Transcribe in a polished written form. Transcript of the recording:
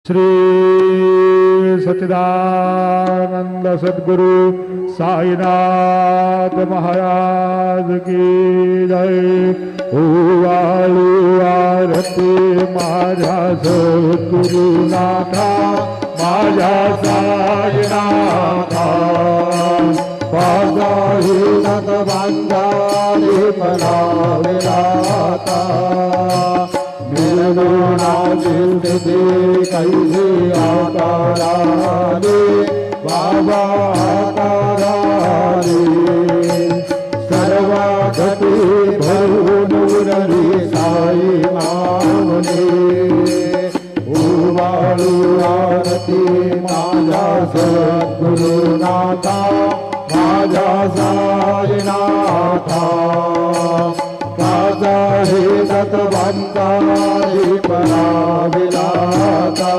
श्री सच्चिदानंद सद्गुरु साईनाथ महाराज की जय। ओवाळू आरती माझ्या सद्गुरुनाथा, माझ्या साईनाथा। पाजाही नत बांधारी मला विराता, मिळवणाची कैसे आकाराने बाबा आकाराने, सर्वागती भरून उरली साई मावने। ओवाळू आरती माझ्या सद्गुरुनाथा, माझ्या साईनाथा। पाजाही नत बांधारी मला विराता,